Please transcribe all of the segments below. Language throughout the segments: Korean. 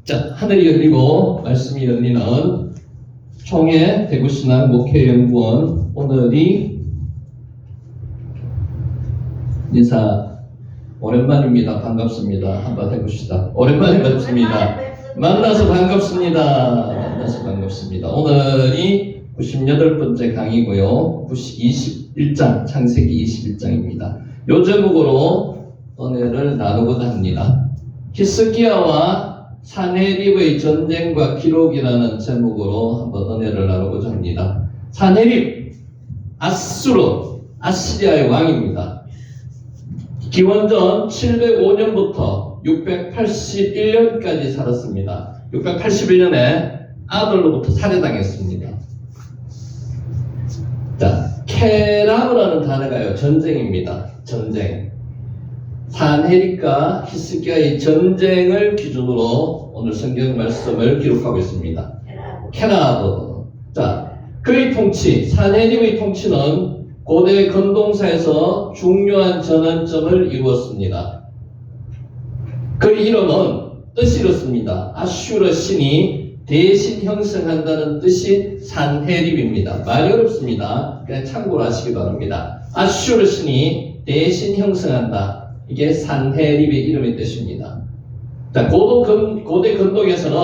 자, 하늘이 열리고 말씀이 열리는 총회 대구신학 목회연구원, 오늘이 인사 오랜만입니다. 반갑습니다. 한번 해봅시다. 오랜만에 뵙습니다. 만나서 반갑습니다. 오늘이 98번째 강의고요. 21장, 창세기 21장입니다. 요 제목으로 은혜를 나누고자 합니다. 히스기야와 사네립의 전쟁과 기록이라는 제목으로 한번 은혜를 나누고자 합니다. 사네립, 아시리아의 왕입니다. 기원전 705년부터 681년까지 살았습니다. 681년에 아들로부터 살해당했습니다. 자, 케라브라는 단어가요, 전쟁입니다. 전쟁. 사네립과 히스기야의 전쟁을 기준으로 오늘 성경 말씀을 기록하고 있습니다. 케라브. 자, 그의 통치, 사네립의 통치는 고대 근동사에서 중요한 전환점을 이루었습니다. 그의 이름은 뜻이 이렇습니다. 아슈르 신이 대신 형성한다는 뜻이 산헤립입니다. 말이 어렵습니다. 그냥 참고로 하시기 바랍니다. 아슈르 신이 대신 형성한다. 이게 산헤립의 이름의 뜻입니다. 자, 고대 근동에서는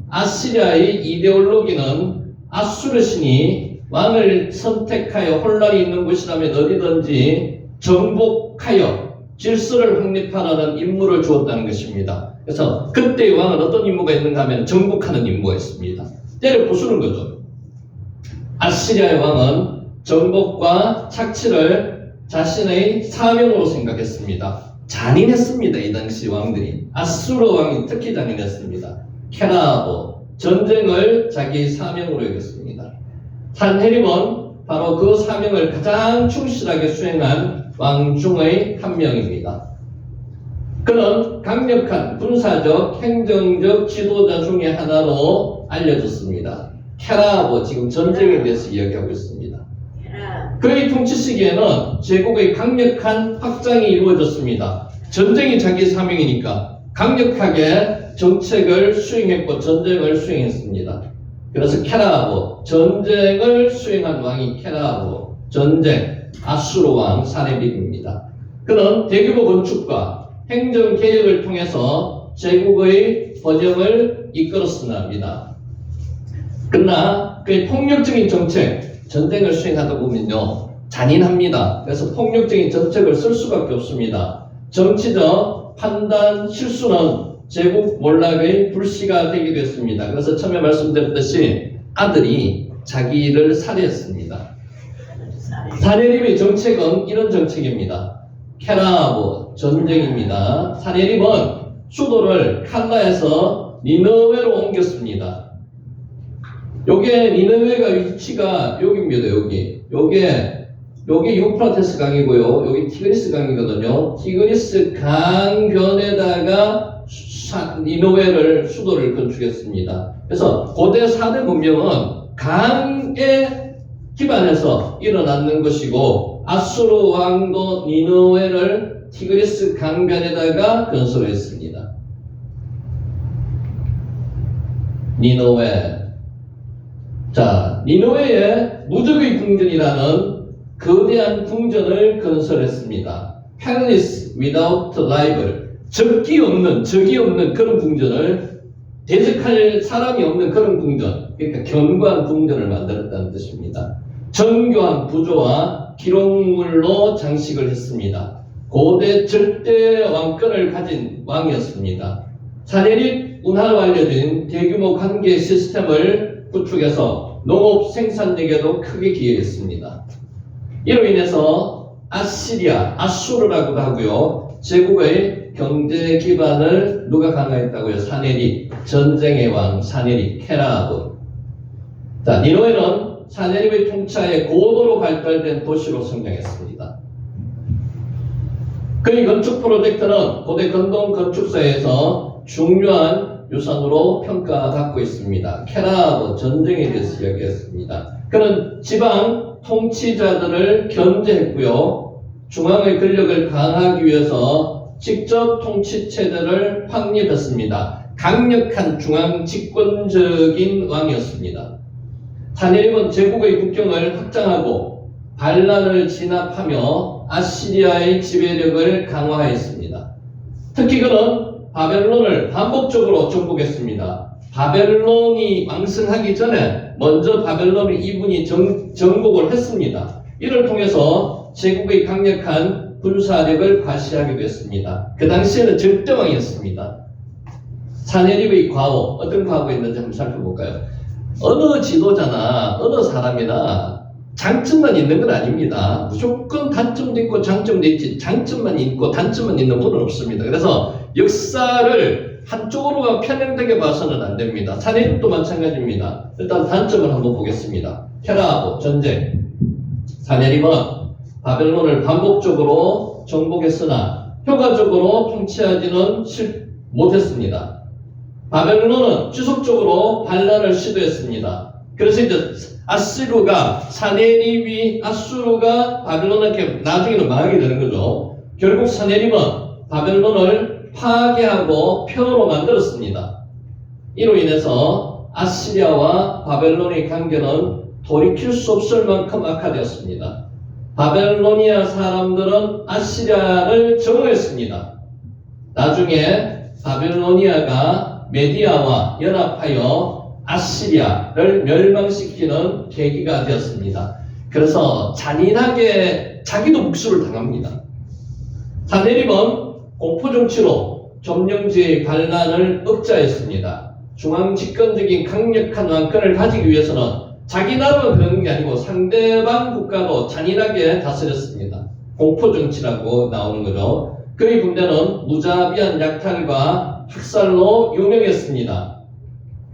아시리아의 이데올로기는 아수르 신이 왕을 선택하여 혼란이 있는 곳이라면 어디든지 정복하여 질서를 확립하라는 임무를 주었다는 것입니다. 그래서 그때의 왕은 어떤 임무가 있는가 하면 정복하는 임무가 있습니다. 때려 부수는 거죠. 아시리아의 왕은 정복과 착취를 자신의 사명으로 생각했습니다. 잔인했습니다. 이 당시 왕들이. 아수르 왕이 특히 잔인했습니다. 케라브, 전쟁을 자기 사명으로 여겼습니다. 산헤립은 바로 그 사명을 가장 충실하게 수행한 왕 중의 한 명입니다. 그는 강력한 군사적, 행정적 지도자 중의 하나로 알려졌습니다. 케라브, 지금 전쟁에 대해서 이야기하고 있습니다. 그의 통치 시기에는 제국의 강력한 확장이 이루어졌습니다. 전쟁이 자기 사명이니까 강력하게 정책을 수행했고 전쟁을 수행했습니다. 그래서 케라브, 전쟁을 수행한 왕이 케라브, 전쟁, 아수르 왕 사네립입니다. 그는 대규모 건축과 행정 개혁을 통해서 제국의 번영을 이끌었습니다. 그러나 그의 폭력적인 정책, 전쟁을 수행하다 보면요, 잔인합니다. 그래서 폭력적인 정책을 쓸 수밖에 없습니다. 정치적 판단 실수는 제국 몰락의 불씨가 되기도 했습니다. 그래서 처음에 말씀드렸듯이 아들이 자기를 살해했습니다. 사네립의 정책은 이런 정책입니다. 케라브, 전쟁입니다. 사네립은 수도를 칼라에서 니느웨로 옮겼습니다. 요게 니느웨가 위치가 여기입니다. 요게 유프라테스 강이고요. 여기 티그리스 강이거든요. 티그리스 강변에다가 니느웨를 수도를 건축했습니다. 그래서 고대 4대 문명은 강에 기반해서 일어났는 것이고, 아수르 왕도 니느웨를 티그리스 강변에다가 건설했습니다. 니느웨. 자, 니느웨에 무적의 궁전이라는 거대한 궁전을 건설했습니다. Palace without rival. 적이 없는 그런 궁전을, 대적할 사람이 없는 그런 궁전, 그러니까 견고한 궁전을 만들었다는 뜻입니다. 정교한 부조와 기록물로 장식을 했습니다. 고대 절대 왕권을 가진 왕이었습니다. 사네립 운하로 알려진 대규모 관계 시스템을 구축해서 농업 생산력에도 크게 기여했습니다. 이로 인해서 아수르라고도 하고요. 제국의 경제 기반을 누가 강화했다고요? 사네립, 전쟁의 왕 사네립, 케라브. 자, 니느웨는 사네립의 통치하에 고도로 발달된 도시로 성장했습니다. 그의 건축 프로젝트는 고대 근동 건축사에서 중요한 유산으로 평가받고 있습니다. 케라브, 전쟁에 대해서 이야기했습니다. 그는 지방 통치자들을 견제했고요. 중앙의 권력을 강화하기 위해서 직접 통치 체제를 확립했습니다. 강력한 중앙 집권적인 왕이었습니다. 사네립은 제국의 국경을 확장하고 반란을 진압하며 아시리아의 지배력을 강화했습니다. 특히 그는 바벨론을 반복적으로 정복했습니다. 바벨론이 왕성하기 전에 먼저 바벨론을 이분이 정복을 했습니다. 이를 통해서 제국의 강력한 군사력을 과시하게 됐습니다. 그 당시에는 절대왕이었습니다. 사네립의 과오, 어떤 과오가 있는지 한번 살펴볼까요? 어느 지도자나 어느 사람이나 장점만 있는 건 아닙니다. 무조건 단점도 있고 장점도 있지, 장점만 있고 단점만 있는 분은 없습니다. 그래서 역사를 한쪽으로만 편향되게 봐서는 안 됩니다. 사내립도 마찬가지입니다. 일단 단점을 한번 보겠습니다. 테라하고 전쟁. 사내립은 바벨론을 반복적으로 정복했으나 효과적으로 통치하지는 못했습니다. 바벨론은 지속적으로 반란을 시도했습니다. 그래서 이제 아수르가 바벨론한테 나중에는 망하게 되는 거죠. 결국 사네립은 바벨론을 파괴하고 표로 만들었습니다. 이로 인해서 아시리아와 바벨론의 관계는 돌이킬 수 없을 만큼 악화되었습니다. 바벨로니아 사람들은 아시리아를 정오했습니다. 나중에 바벨로니아가 메디아와 연합하여 아시리아를 멸망시키는 계기가 되었습니다. 그래서 잔인하게 자기도 복수를 당합니다. 사네립은 공포정치로 점령지의 반란을 억제했습니다. 중앙집권적인 강력한 왕권을 가지기 위해서는 자기 나라만 그런 게 아니고 상대방 국가도 잔인하게 다스렸습니다. 공포정치라고 나오는 거죠. 그의 군대는 무자비한 약탈과 학살로 유명했습니다.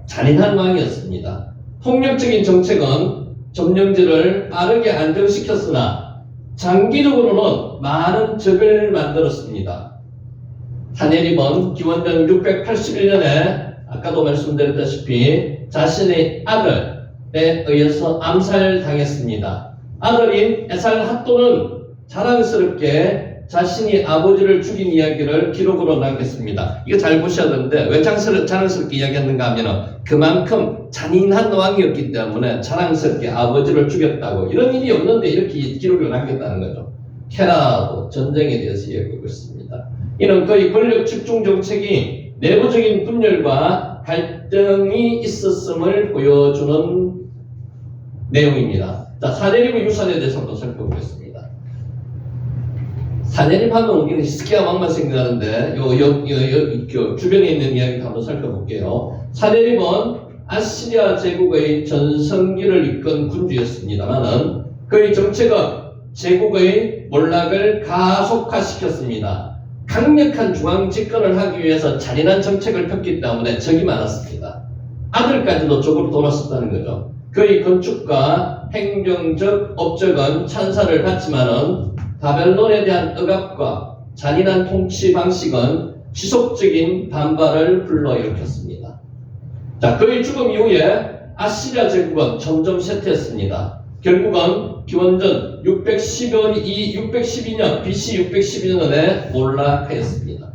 잔인한 왕이었습니다. 폭력적인 정책은 점령지를 빠르게 안정시켰으나 장기적으로는 많은 적을 만들었습니다. 사네립은 기원전 681년에 아까도 말씀드렸다시피 자신의 아들에 의해서 암살당했습니다. 아들인 에살핫돈은 자랑스럽게 자신이 아버지를 죽인 이야기를 기록으로 남겼습니다. 이거 잘 보셔야 되는데 왜 자랑스럽게 이야기했는가 하면 그만큼 잔인한 왕이었기 때문에 자랑스럽게 아버지를 죽였다고, 이런 일이 없는데 이렇게 기록을 남겼다는 거죠. 케라하고 전쟁에 대해서 이야기하고 있습니다. 이는 그의 권력 집중 정책이 내부적인 분열과 갈등이 있었음을 보여주는 내용입니다. 자, 사네립의 유산에 대해서 한번 살펴보겠습니다. 사네립 하면 우리는 히스기야 왕만 생각나는데 주변에 있는 이야기도 한번 살펴볼게요. 사네립은 아시리아 제국의 전성기를 이끈 군주였습니다만은 그의 정책은 제국의 몰락을 가속화시켰습니다. 강력한 중앙 집권을 하기 위해서 잔인한 정책을 폈기 때문에 적이 많았습니다. 아들까지도 적으로 돌았었다는 거죠. 그의 건축과 행정적 업적은 찬사를 받지만은 바벨론에 대한 억압과 잔인한 통치 방식은 지속적인 반발을 불러일으켰습니다. 자, 그의 죽음 이후에 아시리아 제국은 점점 쇠퇴했습니다. 결국은 기원전 612년 BC 612년에 몰락하였습니다.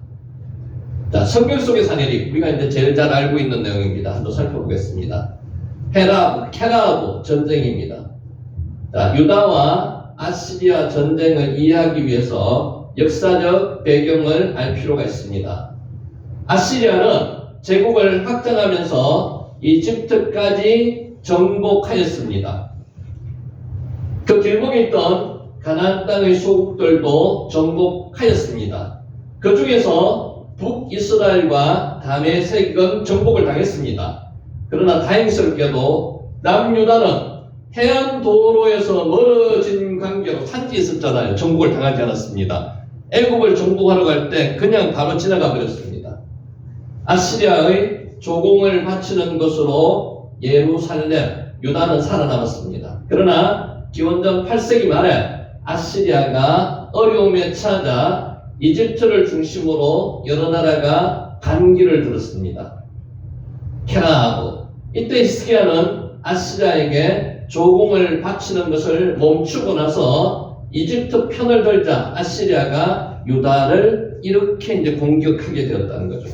자, 성경 속의 사내립, 우리가 이제 제일 잘 알고 있는 내용입니다. 한번 살펴보겠습니다. 케라하고 전쟁입니다. 자, 유다와 아시리아 전쟁을 이해하기 위해서 역사적 배경을 알 필요가 있습니다. 아시리아는 제국을 확장하면서 이집트까지 정복하였습니다. 그 길목에 있던 가나안 땅의 소국들도 정복하였습니다. 그 중에서 북이스라엘과 다메섹은 정복을 당했습니다. 그러나 다행스럽게도 남유다는 해안 도로에서 멀어진 관계로 산지에 있었잖아요. 정복을 당하지 않았습니다. 애굽을 정복하러 갈 때 그냥 바로 지나가 버렸습니다. 아시리아의 조공을 바치는 것으로 예루살렘, 유다는 살아남았습니다. 그러나 기원전 8세기 말에 아시리아가 어려움에 처하자 이집트를 중심으로 여러 나라가 반기를 들었습니다. 케나하고 이때 히스기야는 아시리아에게 조공을 바치는 것을 멈추고 나서 이집트 편을 들자 아시리아가 유다를 이렇게 이제 공격하게 되었다는 거죠.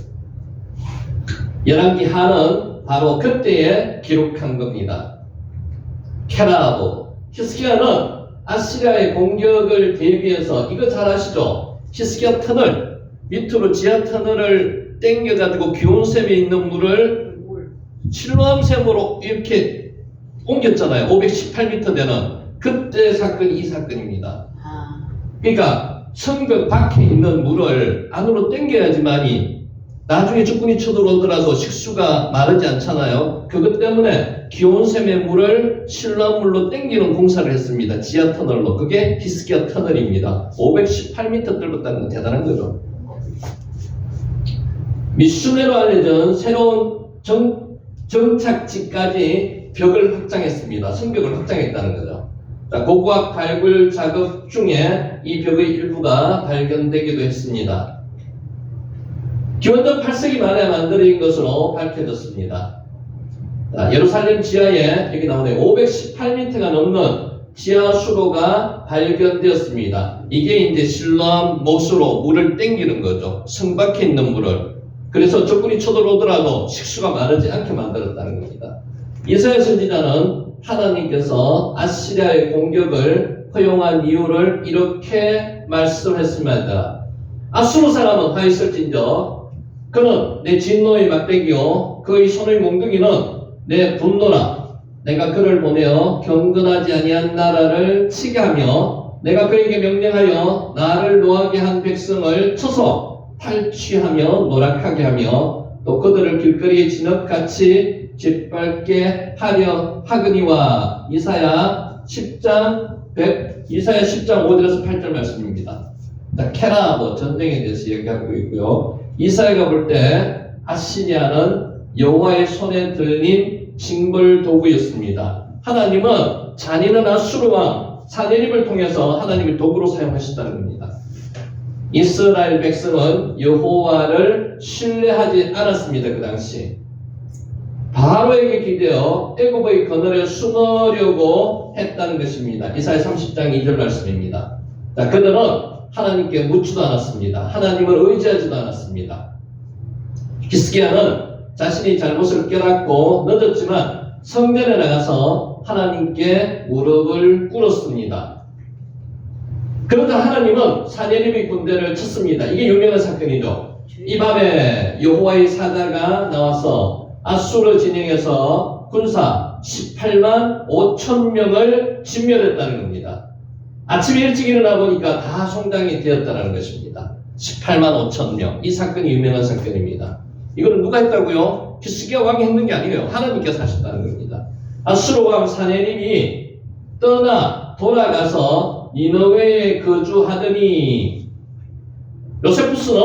열왕기하는 바로 그때에 기록한 겁니다. 케라브, 히스기야는 아시리아의 공격을 대비해서 이거 잘 아시죠? 히스기야 터널, 밑으로 지하 터널을 당겨가지고 기온샘에 있는 물을 실로암샘으로 이렇게 옮겼잖아요. 518m 되는 그때 사건이 이 사건입니다. 그러니까 성벽 밖에 있는 물을 안으로 당겨야지만이 나중에 적군이 쳐들어오더라도 식수가 마르지 않잖아요. 그것 때문에 기온샘의 물을 실로암물로 당기는 공사를 했습니다. 지하 터널로. 그게 히스기야 터널입니다. 518m 뚫었다는 건 대단한 거죠. 미슈네로 알려진 새로운 정착지까지 벽을 확장했습니다. 성벽을 확장했다는 거죠. 자, 고고학 발굴 작업 중에 이 벽의 일부가 발견되기도 했습니다. 기원전 8세기 말에 만들어진 것으로 밝혀졌습니다. 자, 예루살렘 지하에 여기 나오네요. 518m가 넘는 지하 수로가 발견되었습니다. 이게 이제 실로암 못으로 물을 땡기는 거죠. 성 밖에 있는 물을. 그래서 적군이 쳐들어오더라도 식수가 마르지 않게 만들었다는 겁니다. 이사야 선지자는 하나님께서 아시리아의 공격을 허용한 이유를 이렇게 말씀했습니다. 아수르 사람은 화 있을진저 그는 내 진노의 막대기요 그의 손의 몽둥이는 내 분노라. 내가 그를 보내어 경건하지 아니한 나라를 치게 하며 내가 그에게 명령하여 나를 노하게 한 백성을 쳐서 탈취하며 노락하게 하며 또 그들을 길거리에 진흙같이 짓밟게 하려 하거니와. 이사야 10장 5절에서 8절 말씀입니다. 케라브 전쟁에 대해서 얘기하고 있고요. 이사야가 볼 때 아시리아는 여호와의 손에 들린 징벌 도구였습니다. 하나님은 잔인한 아수르 왕 사네립을 통해서 하나님의 도구로 사용하셨다는 겁니다. 이스라엘 백성은 여호와를 신뢰하지 않았습니다. 그 당시 바로에게 기대어 애굽의 그늘에 숨으려고 했다는 것입니다. 이사야 30장 2절 말씀입니다. 자, 그들은 하나님께 묻지도 않았습니다. 하나님을 의지하지도 않았습니다. 히스기야는 자신이 잘못을 깨닫고 늦었지만 성전에 나가서 하나님께 무릎을 꿇었습니다. 그러자 하나님은 사네립의 군대를 쳤습니다. 이게 유명한 사건이죠. 이 밤에 여호와의 사자가 나와서 아수르 진영에서 군사 18만 5천 명을 진멸했다는 겁니다. 아침에 일찍 일어나 보니까 다 송장이 되었다는 것입니다. 18만 5천 명. 이 사건이 유명한 사건입니다. 이거는 누가 했다고요? 히스기야 왕이 했는 게 아니에요. 하나님께서 하셨다는 겁니다. 아수르 왕 사네립이 떠나 돌아가서 니느웨에 거주하더니 요세푸스는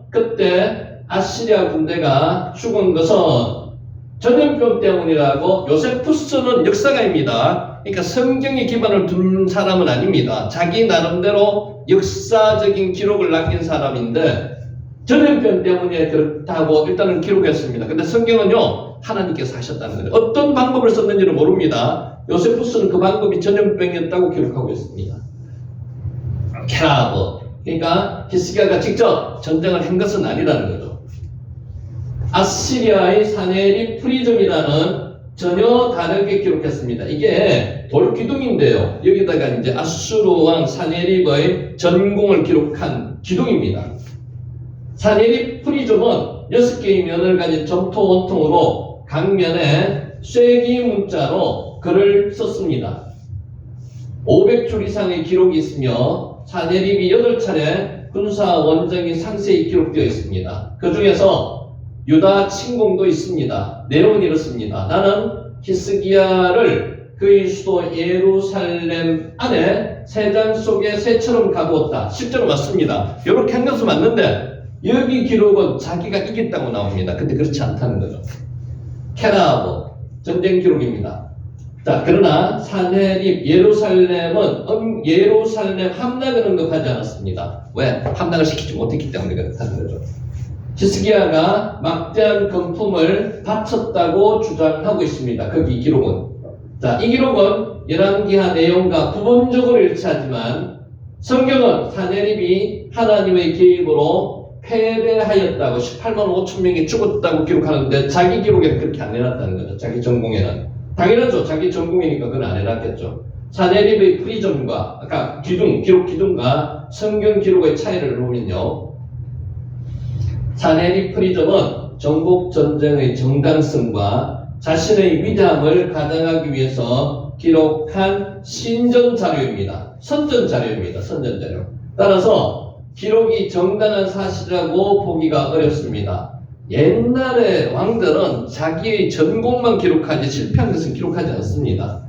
그때 아시리아 군대가 죽은 것은 전염병 때문이라고. 요세푸스는 역사가입니다. 그러니까 성경에 기반을 둔 사람은 아닙니다. 자기 나름대로 역사적인 기록을 남긴 사람인데 전염병 때문에 그렇다고 일단은 기록했습니다. 근데 성경은요 하나님께서 하셨다는 거예요. 어떤 방법을 썼는지는 모릅니다. 요세푸스는 그 방법이 전염병이었다고 기록하고 있습니다. 케라브, 그러니까 히스기야가 직접 전쟁을 한 것은 아니라는 거죠. 아시리아의 사네립 프리즘이라는 전혀 다르게 기록했습니다. 이게 돌기둥인데요. 여기다가 이제 아수르 왕 사네립의 전공을 기록한 기둥입니다. 사네립 프리즘은 6개의 면을 가진 점토 원통으로 각 면에 쐐기 문자로 글을 썼습니다. 500줄 이상의 기록이 있으며 사네립이 8차례 군사 원정이 상세히 기록되어 있습니다. 그 중에서 유다 침공도 있습니다. 내용은 이렇습니다. 나는 히스기야를 그의 수도 예루살렘 안에 새장 속에 새처럼 가두었다. 실제로 맞습니다. 이렇게 한 것은 맞는데 여기 기록은 자기가 이겼다고 나옵니다. 근데 그렇지 않다는 거죠. 케라브 전쟁 기록입니다. 자, 그러나 사네립 예루살렘은 예루살렘 함락을 언급하지 않았습니다. 왜? 함락을 시키지 못했기 때문에 그렇다는 거죠. 히스기야가 막대한 금품을 바쳤다고 주장하고 있습니다. 거기 기록은. 자, 이 기록은 열왕기하 내용과 부분적으로 일치하지만 성경은 사네립이 하나님의 개입으로 패배하였다고 18만 5천 명이 죽었다고 기록하는데 자기 기록에는 그렇게 안 해놨다는 거죠. 자기 전공에는. 당연하죠. 자기 전공이니까 그건 안 해놨겠죠. 사내립의 프리즘과 아까 기록 기둥과 성경 기록의 차이를 보면요. 사내립 프리즘은 정복 전쟁의 정당성과 자신의 위대함을 가장하기 위해서 기록한 신전 자료입니다. 선전 자료입니다. 선전 자료. 따라서 기록이 정당한 사실이라고 보기가 어렵습니다. 옛날의 왕들은 자기의 전공만 기록하지 실패한 것은 기록하지 않습니다.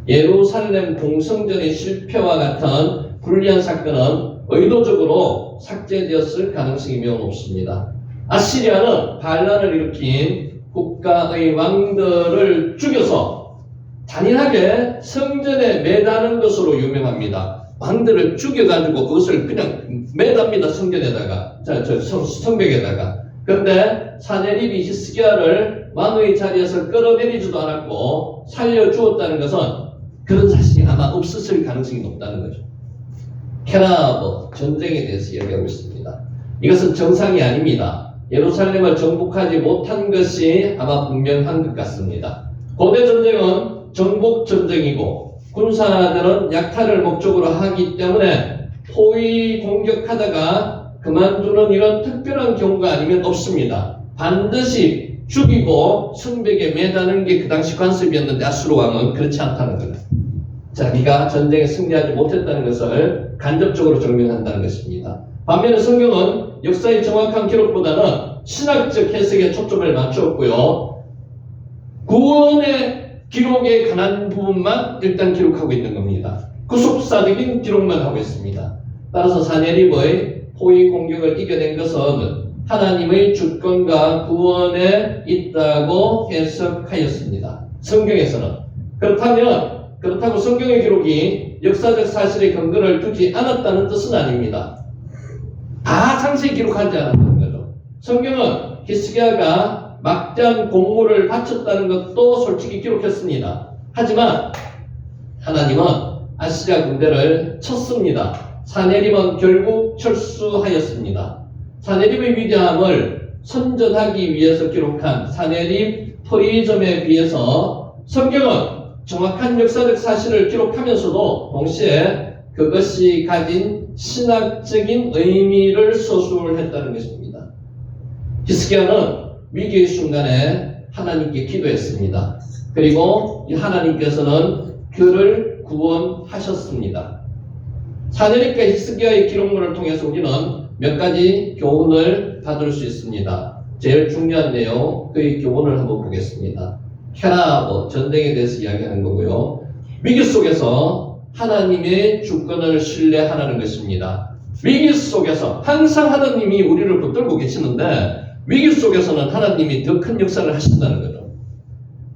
예루살렘 공성전의 실패와 같은 불리한 사건은 의도적으로 삭제되었을 가능성이 매우 높습니다. 아시리아는 반란을 일으킨 국가의 왕들을 죽여서 잔인하게 성전에 매다는 것으로 유명합니다. 왕들을 죽여가지고 그것을 그냥 매답니다. 성전에다가, 성벽에다가. 그런데 사내립이 히스기야를 왕의 자리에서 끌어내리지도 않았고 살려주었다는 것은 그런 사실이 아마 없었을 가능성이 높다는 거죠. 케라버 전쟁에 대해서 이야기하고 있습니다. 이것은 정상이 아닙니다. 예루살렘을 정복하지 못한 것이 아마 분명한 것 같습니다. 고대 전쟁은 정복 전쟁이고 군사들은 약탈을 목적으로 하기 때문에 포위 공격하다가 그만두는 이런 특별한 경우가 아니면 없습니다. 반드시 죽이고 성벽에 매다는 게 그 당시 관습이었는데 아수르 왕은 그렇지 않다는 거예요. 자기가 전쟁에 승리하지 못했다는 것을 간접적으로 증명한다는 것입니다. 반면에 성경은 역사의 정확한 기록보다는 신학적 해석에 초점을 맞추었고요. 구원의 기록에 관한 부분만 일단 기록하고 있는 겁니다. 구속사적인 기록만 하고 있습니다. 따라서 사내립의 포위 공격을 이겨낸 것은 하나님의 주권과 구원에 있다고 해석하였습니다. 성경에서는. 그렇다고 성경의 기록이 역사적 사실의 근거를 두지 않았다는 뜻은 아닙니다. 다 상세히 기록하지 않았다는 거죠. 성경은 히스기야가 막대한 공물을 바쳤다는 것도 솔직히 기록했습니다. 하지만 하나님은 아시리아 군대를 쳤습니다. 사내립은 결국 철수하였습니다. 사내립의 위대함을 선전하기 위해서 기록한 사내립 프리즘에 비해서 성경은 정확한 역사적 사실을 기록하면서도 동시에 그것이 가진 신학적인 의미를 서술했다는 것입니다. 히스기야는 위기의 순간에 하나님께 기도했습니다. 그리고 이 하나님께서는 그를 구원하셨습니다. 사내립과 히스기야의 기록물을 통해서 우리는 몇 가지 교훈을 받을 수 있습니다. 제일 중요한 내용, 그의 교훈을 한번 보겠습니다. 케라버, 전쟁에 대해서 이야기하는 거고요. 위기 속에서 하나님의 주권을 신뢰하라는 것입니다. 위기 속에서 항상 하나님이 우리를 붙들고 계시는데 위기 속에서는 하나님이 더 큰 역사를 하신다는 거죠.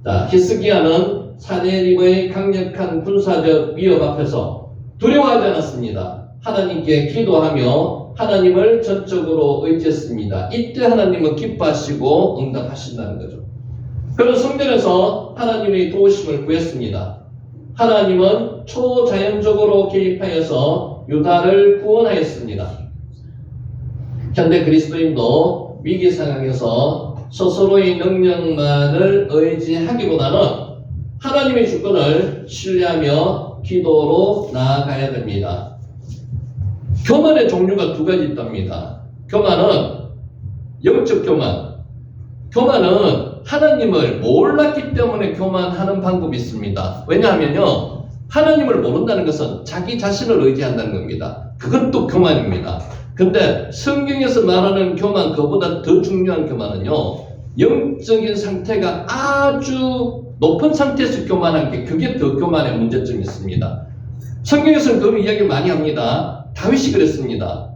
자, 히스기야는 사내립의 강력한 군사적 위협 앞에서 두려워하지 않았습니다. 하나님께 기도하며 하나님을 전적으로 의지했습니다. 이때 하나님은 기뻐하시고 응답하신다는 거죠. 그런 성전에서 하나님의 도우심을 구했습니다. 하나님은 초자연적으로 개입하여서 유다를 구원하였습니다. 현대 그리스도인도 위기 상황에서 스스로의 능력만을 의지하기보다는 하나님의 주권을 신뢰하며 기도로 나아가야 됩니다. 교만의 종류가 두 가지 있답니다. 교만은 영적 교만. 교만은 하나님을 몰랐기 때문에 교만하는 방법이 있습니다. 왜냐하면요, 하나님을 모른다는 것은 자기 자신을 의지한다는 겁니다. 그것도 교만입니다. 근데 성경에서 말하는 교만, 그보다 더 중요한 교만은요, 영적인 상태가 아주 높은 상태에서 교만한 게, 그게 더 교만의 문제점이 있습니다. 성경에서는 그 이야기를 많이 합니다. 다윗이 그랬습니다.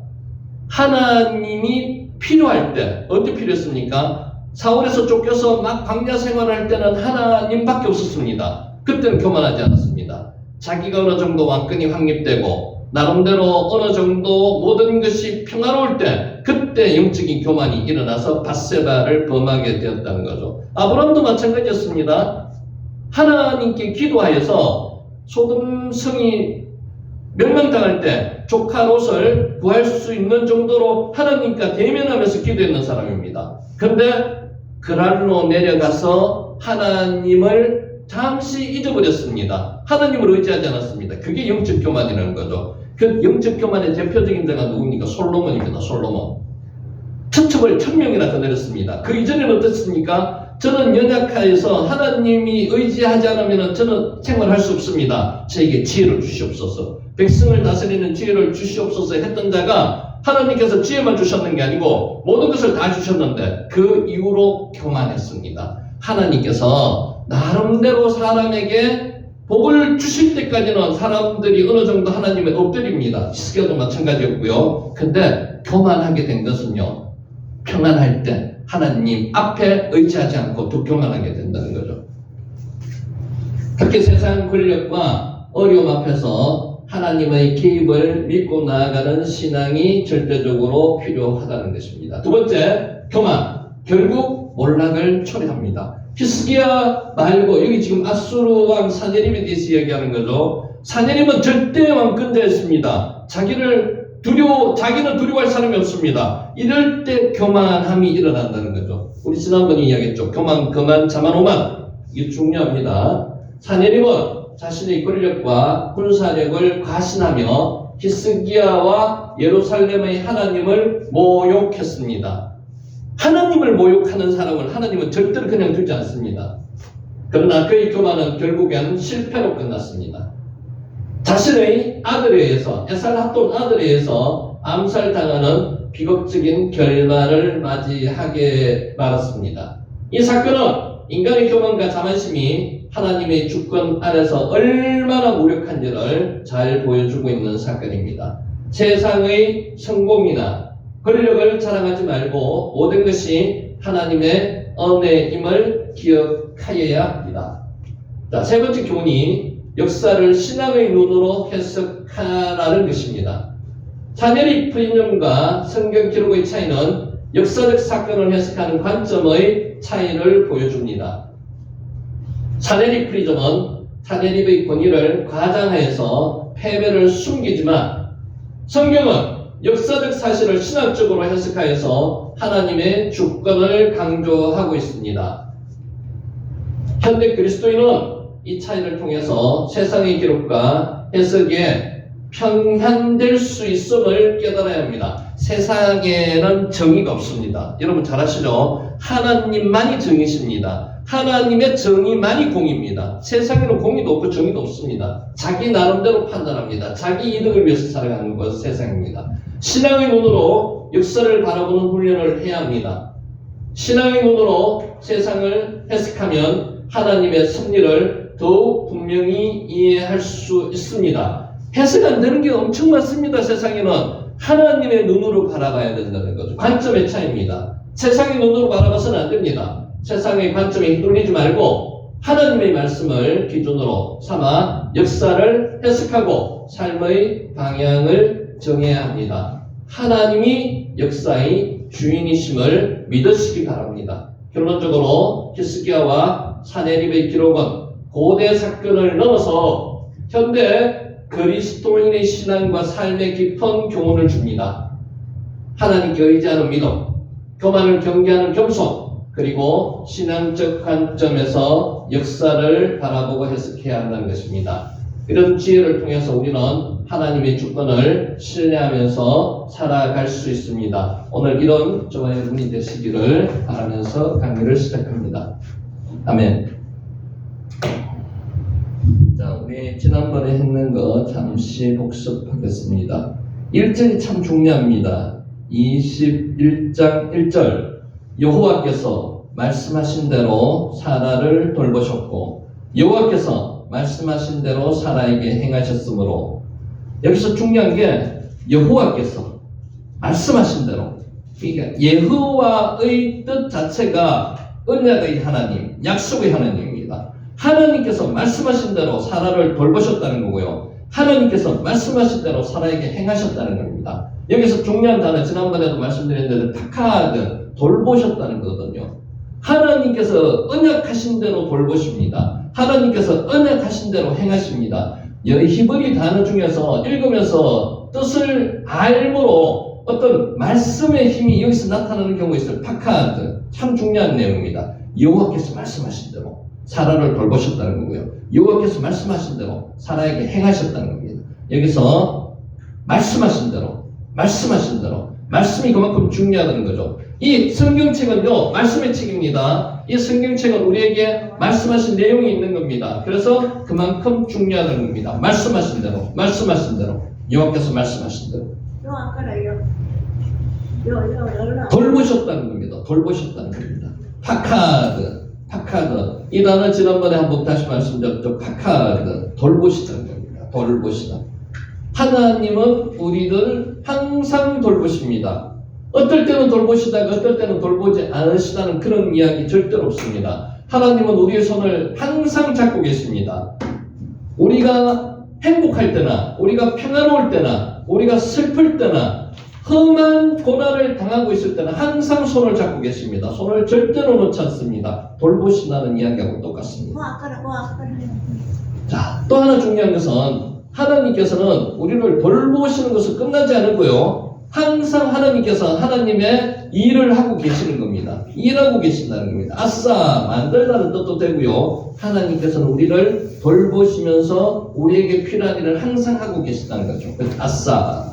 하나님이 필요할 때, 언제 필요했습니까? 사울에서 쫓겨서 막 광야 생활을 할 때는 하나님밖에 없었습니다. 그때는 교만하지 않았습니다. 자기가 어느 정도 왕권이 확립되고 나름대로 어느 정도 모든 것이 평화로울 때, 그때 영적인 교만이 일어나서 밧세바를 범하게 되었다는 거죠. 아브라함도 마찬가지였습니다. 하나님께 기도하여서 소돔 성이 멸망당할 때 조카 롯을 구할 수 있는 정도로 하나님과 대면하면서 기도했는 사람입니다. 그런데 그랄로 내려가서 하나님을 잠시 잊어버렸습니다. 하나님을 의지하지 않았습니다. 그게 영적 교만이라는 거죠. 그 영적 교만의 대표적인 자가 누굽니까? 솔로몬입니다. 솔로몬. 천첩을 1000명이나 더 내렸습니다. 그 이전에는 어떻습니까? 저는 연약하여서 하나님이 의지하지 않으면 저는 생활할 수 없습니다. 저에게 지혜를 주시옵소서. 백성을 다스리는 지혜를 주시옵소서 했던 자가 하나님께서 지혜만 주셨는 게 아니고 모든 것을 다 주셨는데 그 이후로 교만했습니다. 하나님께서 나름대로 사람에게 복을 주실 때까지는 사람들이 어느 정도 하나님을 엎드립니다. 히스기야도 마찬가지였고요. 근데 교만하게 된 것은요, 평안할 때 하나님 앞에 의지하지 않고 더 교만하게 된다는 거죠. 그렇게 세상 권력과 어려움 앞에서 하나님의 개입을 믿고 나아가는 신앙이 절대적으로 필요하다는 것입니다. 두 번째, 교만. 결국 몰락을 초래합니다. 히스기야 말고 여기 지금 아수르 왕 사네립에 대해서 이야기하는 거죠. 사네립은 절대 왕권자였습니다. 자기는 두려워할 사람이 없습니다. 이럴 때 교만함이 일어난다는 거죠. 우리 지난번에 이야기했죠. 교만, 거만, 자만, 오만. 이게 중요합니다. 사네립은 자신의 권력과 군사력을 과신하며 히스기야와 예루살렘의 하나님을 모욕했습니다. 하나님을 모욕하는 사람을 하나님은 절대로 그냥 두지 않습니다. 그러나 그의 교만은 결국엔 실패로 끝났습니다. 자신의 아들에 의해서, 에살핫돈 아들에 의해서 암살당하는 비극적인 결말을 맞이하게 말았습니다. 이 사건은 인간의 교만과 자만심이 하나님의 주권 아래서 얼마나 무력한지를 잘 보여주고 있는 사건입니다. 세상의 성공이나 권력을 자랑하지 말고 모든 것이 하나님의 은혜임을 기억하여야 합니다. 자, 세 번째 교훈이 역사를 신앙의 눈으로 해석하라는 것입니다. 사네립 프리즘과 성경 기록의 차이는 역사적 사건을 해석하는 관점의 차이를 보여줍니다. 사네립 프리즘은 사네립의 권위를 과장하여서 패배를 숨기지만 성경은 역사적 사실을 신학적으로 해석하여서 하나님의 주권을 강조하고 있습니다. 현대 그리스도인은 이 차이를 통해서 세상의 기록과 해석에 평행될 수 있음을 깨달아야 합니다. 세상에는 정의가 없습니다. 여러분 잘 아시죠? 하나님만이 정의십니다. 하나님의 정의만이 공입니다. 세상에는 공의도 없고 정의도 없습니다. 자기 나름대로 판단합니다. 자기 이득을 위해서 살아가는 것은 세상입니다. 신앙의 눈으로 역사를 바라보는 훈련을 해야 합니다. 신앙의 눈으로 세상을 해석하면 하나님의 섭리를 더욱 분명히 이해할 수 있습니다. 해석 안 되는 게 엄청 많습니다. 세상에는 하나님의 눈으로 바라봐야 된다는 거죠. 관점의 차이입니다. 세상의 눈으로 바라봐서는 안 됩니다. 세상의 관점에 휘둘리지 말고 하나님의 말씀을 기준으로 삼아 역사를 해석하고 삶의 방향을 정해야 합니다. 하나님이 역사의 주인이심을 믿으시기 바랍니다. 결론적으로 히스기야와 사네립의 기록은 고대 사건을 넘어서 현대 그리스도인의 신앙과 삶의 깊은 교훈을 줍니다. 하나님께 의지하는 믿음, 교만을 경계하는 겸손, 그리고 신앙적 관점에서 역사를 바라보고 해석해야 한다는 것입니다. 이런 지혜를 통해서 우리는 하나님의 주권을 신뢰하면서 살아갈 수 있습니다. 오늘 이런 저와 여러분이 되시기를 바라면서 강의를 시작합니다. 아멘. 자, 우리 지난번에 했는 거 잠시 복습하겠습니다. 1절이 참 중요합니다. 21장 1절 여호와께서 말씀하신 대로 사라를 돌보셨고 여호와께서 말씀하신 대로 사라에게 행하셨으므로 여기서 중요한 게 여호와께서 말씀하신 대로 그러니까 여호와의 뜻 자체가 언약의 하나님, 약속의 하나님입니다. 하나님께서 말씀하신 대로 사라를 돌보셨다는 거고요. 하나님께서 말씀하신 대로 사라에게 행하셨다는 겁니다. 여기서 중요한 단어 지난번에도 말씀드렸는데 타카든 돌보셨다는 거거든요. 하나님께서 언약하신 대로 돌보십니다. 하나님께서 언약하신 대로 행하십니다. 히브리 단어 중에서 읽으면서 뜻을 알므로 어떤 말씀의 힘이 여기서 나타나는 경우가 있어요. 파카드. 참 중요한 내용입니다. 여호와께서 말씀하신 대로 사라를 돌보셨다는 거고요. 여호와께서 말씀하신 대로 사라에게 행하셨다는 겁니다. 여기서 말씀하신 대로 말씀이 그만큼 중요하다는 거죠. 이 성경책은요, 말씀의 책입니다. 이 성경책은 우리에게 말씀하신 내용이 있는 겁니다. 그래서 그만큼 중요하다는 겁니다. 말씀하신 대로, 여호와께서 말씀하신 대로. 돌보셨다는 겁니다. 파카드. 이 단어 지난번에 한번 다시 말씀드렸죠. 파카드. 돌보시다는 겁니다. 돌보시다. 하나님은 우리를 항상 돌보십니다. 어떨 때는 돌보시다가 어떨 때는 돌보지 않으시다는 그런 이야기 절대로 없습니다. 하나님은 우리의 손을 항상 잡고 계십니다. 우리가 행복할 때나 우리가 평안할 때나 우리가 슬플 때나 험한 고난을 당하고 있을 때는 항상 손을 잡고 계십니다. 손을 절대로 놓지 않습니다. 돌보신다는 이야기하고 똑같습니다. 자, 또 하나 중요한 것은 하나님께서는 우리를 돌보시는 것은 끝나지 않고요. 항상 하나님께서 하나님의 일을 하고 계시는 겁니다. 일하고 계신다는 겁니다. 아싸, 만들다는 뜻도 되고요. 하나님께서는 우리를 돌보시면서 우리에게 필요한 일을 항상 하고 계신다는 거죠. 아싸.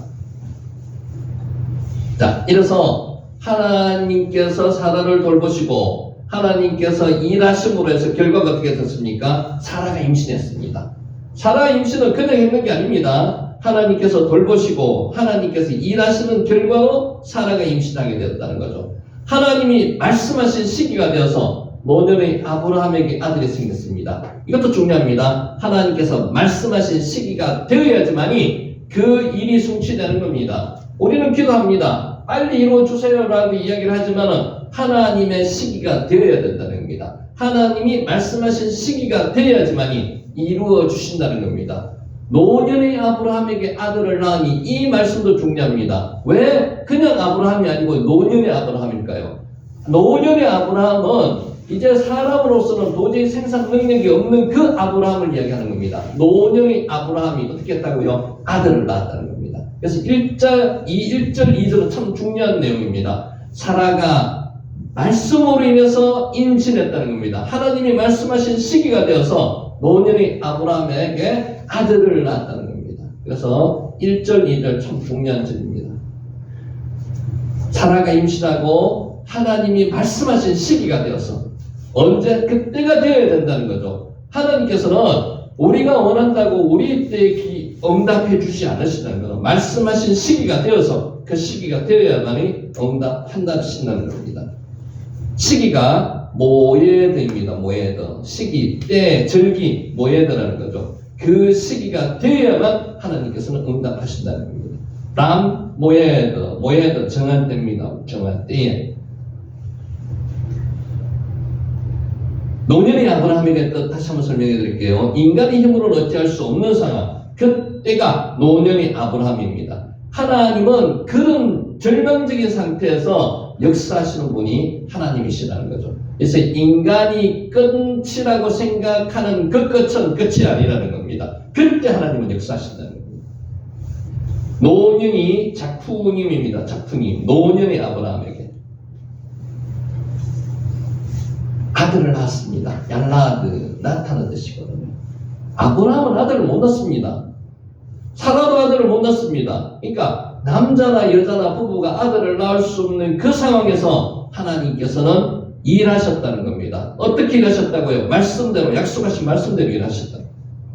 자, 이래서 하나님께서 사라를 돌보시고 하나님께서 일하심으로 해서 결과가 어떻게 됐습니까? 사라가 임신했습니다. 사라 임신은 그냥 했는 게 아닙니다. 하나님께서 돌보시고 하나님께서 일하시는 결과로 사라가 임신하게 되었다는 거죠. 하나님이 말씀하신 시기가 되어서 노년의 아브라함에게 아들이 생겼습니다. 이것도 중요합니다. 하나님께서 말씀하신 시기가 되어야지만이 그 일이 성취되는 겁니다. 우리는 기도합니다. 빨리 이루어주세요라고 이야기를 하지만 하나님의 시기가 되어야 된다는 겁니다. 하나님이 말씀하신 시기가 되어야지만이 이루어 주신다는 겁니다. 노년의 아브라함에게 아들을 낳으니 이 말씀도 중요합니다. 왜 그냥 아브라함이 아니고 노년의 아브라함일까요? 노년의 아브라함은 이제 사람으로서는 도저히 생산 능력이 없는 그 아브라함을 이야기하는 겁니다. 노년의 아브라함이 어떻게 했다고요? 아들을 낳았다는 겁니다. 그래서 1절, 2절은 참 중요한 내용입니다. 사라가 말씀으로 인해서 임신했다는 겁니다. 하나님이 말씀하신 시기가 되어서 노년의 아브라함에게 아들을 낳았다는 겁니다. 그래서 1절, 2절 참 중요한 절입니다. 사라가 임신하고 하나님이 말씀하신 시기가 되어서 언제 그때가 되어야 된다는 거죠. 하나님께서는 우리가 원한다고 우리 때에 응답해 주지 않으시다는 거죠. 말씀하신 시기가 되어서 그 시기가 되어야만이 응답한다신다는 겁니다. 시기가 모예드입니다. 모예드. 시기, 때, 절기, 모예드라는 거죠. 그 시기가 되어야만 하나님께서는 응답하신다는 겁니다. 람, 모예드, 정한 때입니다. 정한 때에. 노년의 아브라함에게 뜻 다시 한번 설명해 드릴게요. 인간의 힘으로는 어찌할 수 없는 상황. 그때가 노년의 아브라함입니다. 하나님은 그런 절망적인 상태에서 역사하시는 분이 하나님이시라는 거죠. 그래서 인간이 끝이라고 생각하는 그 끝은 끝이 아니라는 겁니다. 그때 하나님은 역사하신다는 겁니다. 노년이 작푸님입니다. 작푸님. 노년의 아브라함에게 아들을 낳았습니다. yarad, 나타난 뜻이거든요. 아브라함은 아들을 못 낳습니다. 사라도 아들을 못 낳습니다. 그러니까 남자나 여자나 부부가 아들을 낳을 수 없는 그 상황에서 하나님께서는 일하셨다는 겁니다. 어떻게 일하셨다고요? 말씀대로, 약속하신 말씀대로 일하셨다.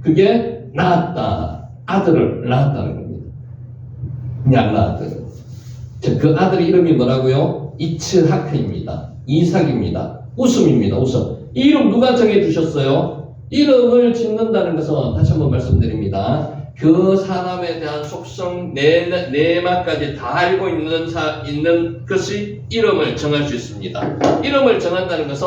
그게 낳았다. 아들을 낳았다는 겁니다. yarad. 그 아들의 이름이 뭐라고요? 이츠하크입니다. 이삭입니다. 웃음입니다. 웃음. 이 이름 누가 정해주셨어요? 이름을 짓는다는 것은 다시 한번 말씀드립니다. 그 사람에 대한 속성 네마까지 다 알고 있는 것이 이름을 정할 수 있습니다. 이름을 정한다는 것은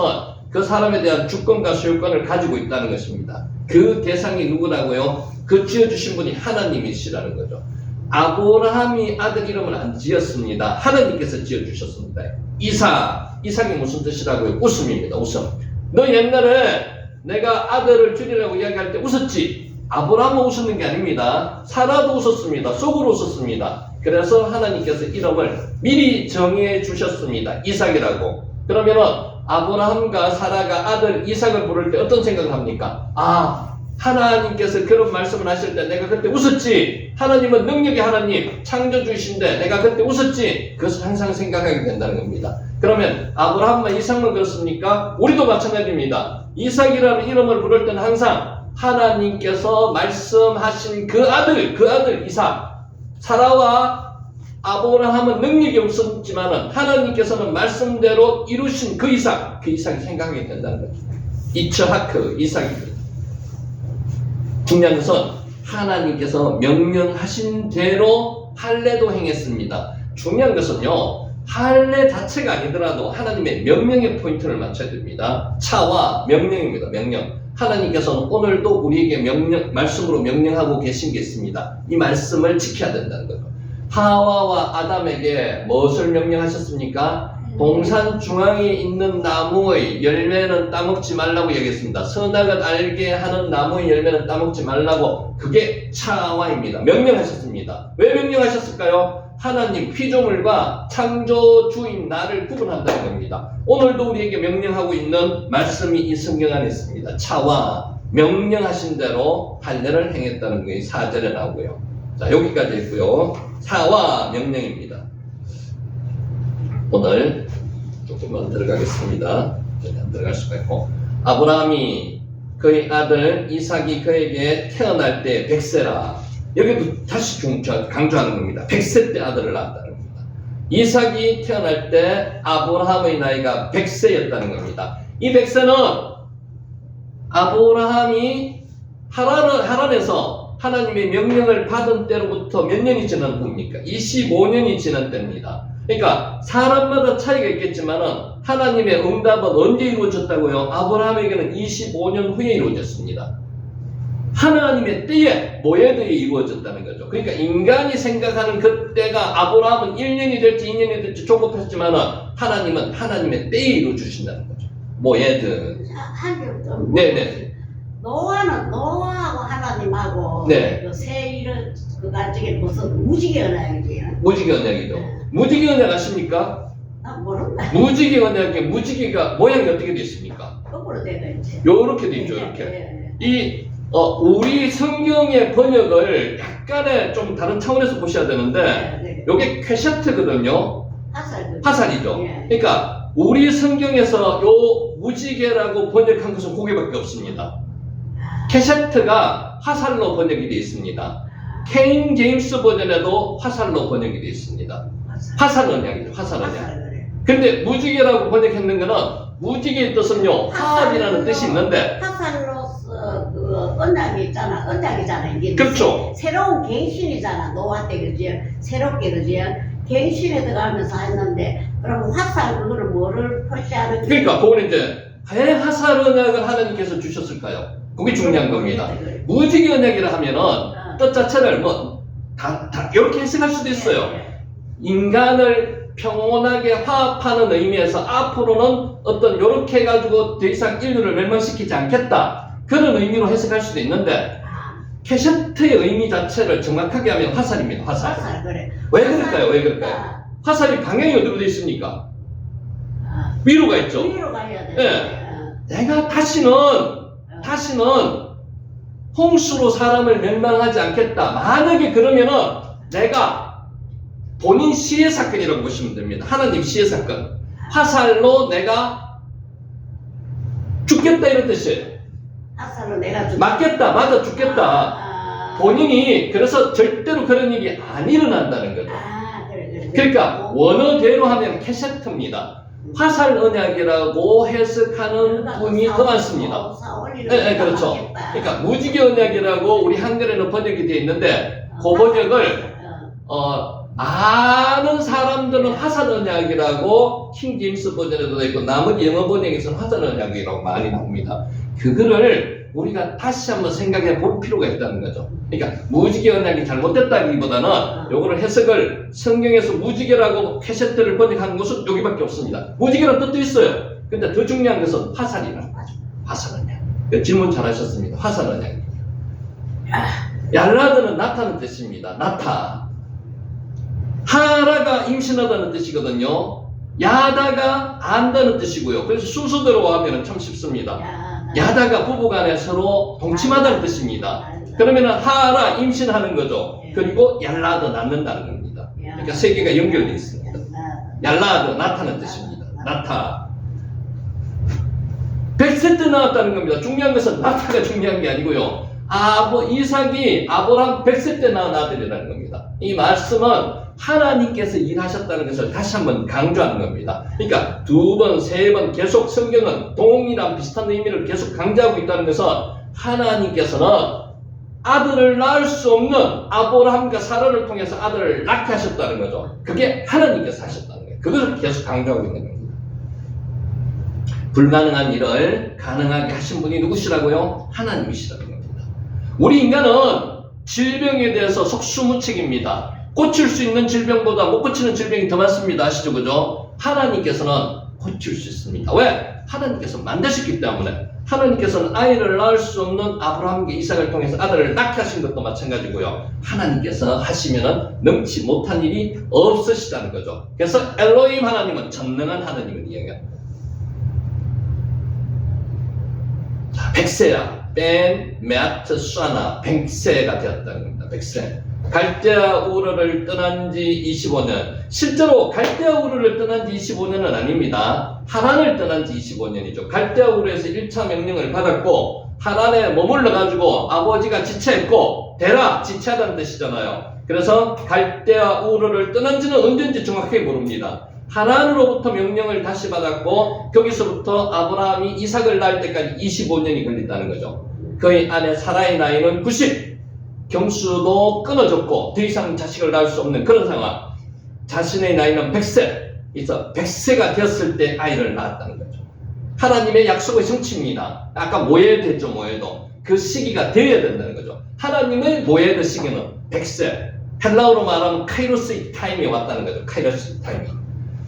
그 사람에 대한 주권과 소유권을 가지고 있다는 것입니다. 그 대상이 누구라고요? 그 지어주신 분이 하나님이시라는 거죠. 아브라함이 아들 이름을 안 지었습니다. 하나님께서 지어주셨습니다. 이삭이 무슨 뜻이라고요? 웃음입니다. 웃음. 너 옛날에 내가 아들을 주리라고 이야기할 때 웃었지? 아브라함은 웃었는 게 아닙니다. 사라도 웃었습니다. 속으로 웃었습니다. 그래서 하나님께서 이름을 미리 정해 주셨습니다. 이삭이라고. 그러면은 아브라함과 사라가 아들 이삭을 부를 때 어떤 생각을 합니까? 아, 하나님께서 그런 말씀을 하실 때 내가 그때 웃었지. 하나님은 능력의 하나님, 창조주이신데 내가 그때 웃었지. 그것을 항상 생각하게 된다는 겁니다. 그러면 아브라함과 이삭만 그렇습니까? 우리도 마찬가지입니다. 이삭이라는 이름을 부를 때는 항상 하나님께서 말씀하신 그 아들 이삭. 사라와 아브라함은 능력이 없었지만은 하나님께서는 말씀대로 이루신 그 이삭이 생각하게 된다는 거죠. 이츠하크, 이삭입니다. 중요한 것은 하나님께서 명령하신 대로 할례도 행했습니다. 중요한 것은요, 할례 자체가 아니더라도 하나님의 명령의 포인트를 맞춰야 됩니다. 차와 명령입니다. 명령. 하나님께서는 오늘도 우리에게 말씀으로 명령하고 계신 게 있습니다. 이 말씀을 지켜야 된다는 거죠. 하와와 아담에게 무엇을 명령하셨습니까? 동산 중앙에 있는 나무의 열매는 따먹지 말라고 얘기했습니다. 선악을 알게 하는 나무의 열매는 따먹지 말라고. 그게 차와입니다. 명령하셨습니다. 왜 명령하셨을까요? 하나님 피조물과 창조주인 나를 구분한다는 겁니다. 오늘도 우리에게 명령하고 있는 말씀이 이 성경 안에 있습니다. 차와 명령하신 대로 할례를 행했다는 것이 4절에 나오고요. 자, 여기까지 있고요. 사와 명령입니다. 오늘 조금만 들어가겠습니다. 안 들어갈 수가 있고, 아브라함이 그의 아들 이삭이 그에게 태어날 때 100세라. 여기도 다시 강조하는 겁니다. 100세 때 아들을 낳았다는 겁니다. 이삭이 태어날 때 아브라함의 나이가 100세였다는 겁니다. 이 100세는 아브라함이 하란에서 하나님의 명령을 받은 때로부터 몇 년이 지난 겁니까? 25년이 지난 때입니다. 그러니까 사람마다 차이가 있겠지만은 하나님의 응답은 언제 이루어졌다고요? 아브라함에게는 25년 후에 이루어졌습니다. 하나님의 때에 모에드에 이루어졌다는 거죠. 그러니까 인간이 생각하는 그때가 아브라함은 1년이 될지 2년이 될지 조급했지만은 하나님은 하나님의 때에 이루어주신다는 거죠. 모에드. 네네. 노아하고 하나님하고 네. 그새 일은 그가지게 무슨 무지개 언약이지. 무지개 언약이죠. 무지개 언약 아십니까? 나 모른다. 무지개 언약의 무지개가 모양이 어떻게 되어 있습니까? 거꾸로 되어 있지. 요렇게 되어 있죠. 이렇게. 우리 성경의 번역을 약간의 좀 다른 차원에서 보셔야 되는데 요게 퀘셔트거든요. 화살이죠. 그러니까 우리 성경에서 요 무지개라고 번역한 것은 그게밖에 없습니다. 퀘셔트가 화살로 번역이 되어 있습니다. 킹 제임스 버전에도 화살로 번역이 되어 있습니다. 화살 언약이죠. 화살 언약. 근데 무지개라고 번역했는 거는 무지개의 뜻은요, 화합이라는 뜻이 있는데 화살로서 그 언약이잖아. 이게 그렇죠. 새로운 갱신이잖아. 노아 때 그지? 새롭게 그지? 갱신에 들어가면서 했는데 그럼 화살 그거를 뭐를 표시하는? 그러니까 그거는 이제 왜 화살 언약을 하나님께서 주셨을까요? 그게 중요한 겁니다. 무지개 언약이라 하면은 뜻 자체를 다 이렇게 해석할 수도 있어요. 인간을 평온하게 화합하는 의미에서 앞으로는 어떤 요렇게 해가지고 더 이상 인류를 멸망시키지 않겠다, 그런 의미로 해석할 수도 있는데 퀘셔트의 의미 자체를 정확하게 하면 화살입니다. 화살. 그래. 왜 그럴까요? 화살이 방향이 어디로 되어 있습니까? 위로 가 있죠. 위로 가야 돼. 네. 내가 다시는 홍수로 사람을 멸망하지 않겠다. 만약에 그러면은 내가 본인 시의 사건이라고 보시면 됩니다. 하나님 시의 사건. 화살로 내가 죽겠다 이런 뜻이에요. 화살로 내가 맞겠다, 맞아 죽겠다. 본인이 그래서 절대로 그런 일이 안 일어난다는 거죠. 그래. 그러니까 원어대로 하면 퀘셔트입니다. 화살 언약이라고 해석하는 분이 더 많습니다. 네, 그렇죠. 그러니까 무지개 언약이라고 우리 한글에는 번역이 되어 있는데 그 번역을 아는 사람들은 화살 언약이라고 킹 제임스 버전에도 있고 나머지 영어 번역에서는 화살 언약이라고 많이 나옵니다. 그거를 우리가 다시 한번 생각해 볼 필요가 있다는 거죠. 그러니까 무지개 언약이 잘못됐다기보다는 요거를 해석을 성경에서 무지개라고 퀘셔트를 번역하는 것은 여기밖에 없습니다. 무지개라는 뜻도 있어요. 근데 더 중요한 것은 화살이라는 거죠. 화살 언약. 질문 잘하셨습니다. 화살 언약입니다. 얄라드는 나타는 뜻입니다. 나타. 하라가 임신하다는 뜻이거든요. 야다가 안다는 뜻이고요. 그래서 순서대로 하면 참 쉽습니다. 야다가 부부간에 서로 동침하다는 뜻입니다. 그러면은 하라 임신하는 거죠. 그리고 얄라드 낳는다는 겁니다. 그러니까 세 개가 연결되어 있습니다. 얄라드 나타는 뜻입니다. 나타. 100세 때 나왔다는 겁니다. 중요한 것은 나타가 중요한 게 아니고요. 이삭이 아브라함 100세 때 낳은 아들이라는 겁니다. 이 말씀은 하나님께서 일하셨다는 것을 다시 한번 강조하는 겁니다. 그러니까 두 번, 세 번 계속 성경은 동일한 비슷한 의미를 계속 강조하고 있다는 것은 하나님께서는 아들을 낳을 수 없는 아브라함과 사라를 통해서 아들을 낳게 하셨다는 거죠. 그게 하나님께서 하셨다는 거예요. 그것을 계속 강조하고 있는 겁니다. 불가능한 일을 가능하게 하신 분이 누구시라고요? 하나님이시라는 겁니다. 우리 인간은 질병에 대해서 속수무책입니다. 고칠 수 있는 질병보다 못 고치는 질병이 더 많습니다. 아시죠? 그죠? 하나님께서는 고칠 수 있습니다. 왜? 하나님께서 만드셨기 때문에. 하나님께서는 아이를 낳을 수 없는 아브라함과 이삭을 통해서 아들을 낳게 하신 것도 마찬가지고요. 하나님께서 하시면은 능치 못한 일이 없으시다는 거죠. 그래서 엘로힘 하나님은 전능한 하나님을 이야기합니다. 자, 100세야. 벤 메아트 수아나 100세가 되었다는 겁니다. 100세. 갈대아 우르를 떠난 지 25년. 실제로 갈대아 우르를 떠난 지 25년은 아닙니다. 하란을 떠난 지 25년이죠. 갈대아 우르에서 1차 명령을 받았고 하란에 머물러 가지고 아버지가 지체했고 대라 지체하다는 뜻이잖아요. 그래서 갈대아 우르를 떠난 지는 언제인지 정확하게 모릅니다. 하란으로부터 명령을 다시 받았고 거기서부터 아브라함이 이삭을 낳을 때까지 25년이 걸렸다는 거죠. 그의 아내 사라의 나이는 90. 경수도 끊어졌고 더 이상 자식을 낳을 수 없는 그런 상황. 자신의 나이는 100세. 그래서 100세가 되었을 때 아이를 낳았다는 거죠. 하나님의 약속의 성취입니다. 아까 모예됐죠. 모예도. 그 시기가 되어야 된다는 거죠. 하나님의 모예의 시기는 100세. 헬라어로 말하면 카이로스 타임이 왔다는 거죠. 카이로스 타임이.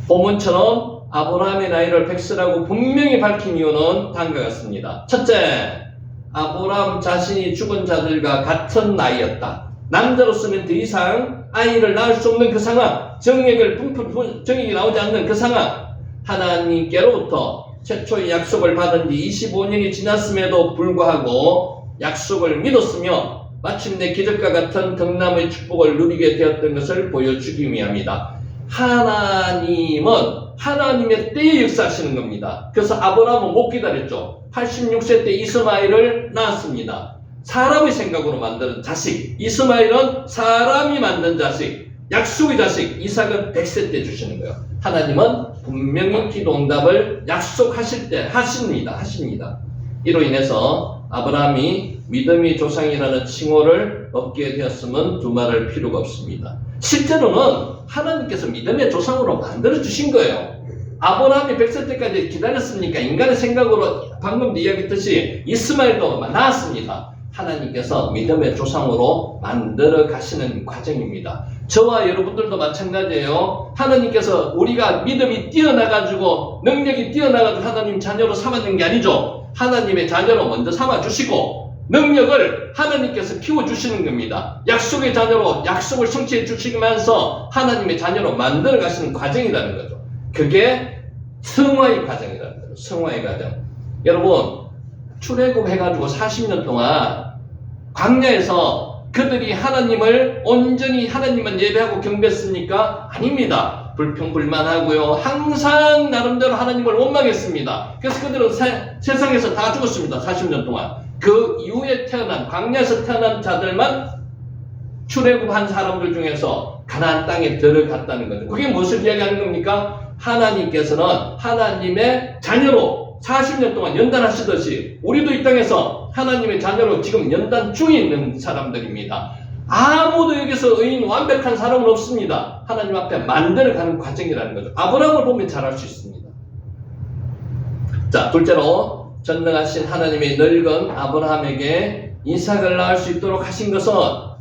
본문처럼 아브라함의 나이를 100세라고 분명히 밝힌 이유는 다음과 같습니다. 첫째, 아브라함 자신이 죽은 자들과 같은 나이였다. 남자로서는 더 이상 아이를 낳을 수 없는 그 상황, 정액이 나오지 않는 그 상황, 하나님께로부터 최초의 약속을 받은 지 25년이 지났음에도 불구하고 약속을 믿었으며 마침내 기적과 같은 덕남의 축복을 누리게 되었던 것을 보여주기 위함이다. 하나님은 하나님의 때에 역사하시는 겁니다. 그래서 아브라함은 못 기다렸죠. 86세 때 이스마엘을 낳았습니다. 사람의 생각으로 만든 자식. 이스마엘은 사람이 만든 자식. 약속의 자식. 이삭은 100세 때 주시는 거예요. 하나님은 분명히 기도 응답을 약속하실 때 하십니다. 이로 인해서 아브라함이 믿음의 조상이라는 칭호를 얻게 되었으면 두말할 필요가 없습니다. 실제로는 하나님께서 믿음의 조상으로 만들어 주신 거예요. 아브라함이 100세 때까지 기다렸으니까 인간의 생각으로 방금도 이야기했듯이 이스마엘도 나왔습니다. 하나님께서 믿음의 조상으로 만들어 가시는 과정입니다. 저와 여러분들도 마찬가지예요. 하나님께서 우리가 믿음이 뛰어나가지고 능력이 뛰어나가지고 하나님 자녀로 삼아낸 게 아니죠. 하나님의 자녀로 먼저 삼아주시고 능력을 하나님께서 키워주시는 겁니다. 약속의 자녀로 약속을 성취해 주시면서 하나님의 자녀로 만들어 가시는 과정이라는 거죠. 그게 성화의 과정이라는 거죠. 성화의 과정. 여러분, 출애굽 해가지고 40년 동안 광야에서 그들이 하나님을 온전히 하나님만 예배하고 경배했습니까? 아닙니다. 불평불만하고요. 항상 나름대로 하나님을 원망했습니다. 그래서 그들은 세상에서 다 죽었습니다. 40년 동안. 그 이후에 광야에서 태어난 자들만 출애굽한 사람들 중에서 가나안 땅에 들어갔다는 거죠. 그게 무엇을 이야기하는 겁니까? 하나님께서는 하나님의 자녀로 40년 동안 연단하시듯이 우리도 이 땅에서 하나님의 자녀로 지금 연단 중에 있는 사람들입니다. 아무도 여기서 의인 완벽한 사람은 없습니다. 하나님 앞에 만들어가는 과정이라는 거죠. 아브라함을 보면 잘 알 수 있습니다. 자, 둘째로 전능하신 하나님의 늙은 아브라함에게 이삭을 낳을 수 있도록 하신 것은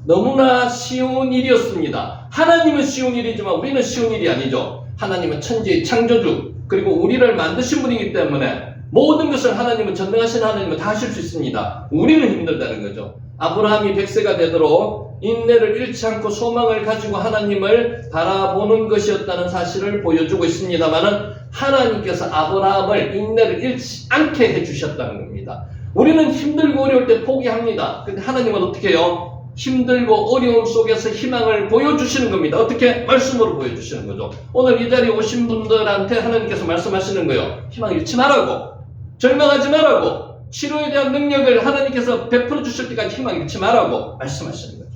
너무나 쉬운 일이었습니다. 하나님은 쉬운 일이지만 우리는 쉬운 일이 아니죠. 하나님은 천지의 창조주 그리고 우리를 만드신 분이기 때문에 모든 것을 하나님은 전능하신 하나님은 다 하실 수 있습니다. 우리는 힘들다는 거죠. 아브라함이 100세가 되도록 인내를 잃지 않고 소망을 가지고 하나님을 바라보는 것이었다는 사실을 보여주고 있습니다만은 하나님께서 아브라함을 인내를 잃지 않게 해주셨다는 겁니다. 우리는 힘들고 어려울 때 포기합니다. 근데 하나님은 어떻게 해요? 힘들고 어려움 속에서 희망을 보여주시는 겁니다. 어떻게? 말씀으로 보여주시는 거죠. 오늘 이 자리에 오신 분들한테 하나님께서 말씀하시는 거예요. 희망 잃지 말라고, 절망하지 말라고, 치료에 대한 능력을 하나님께서 베풀어 주실 때까지 희망 잃지 말라고 말씀하시는 거죠.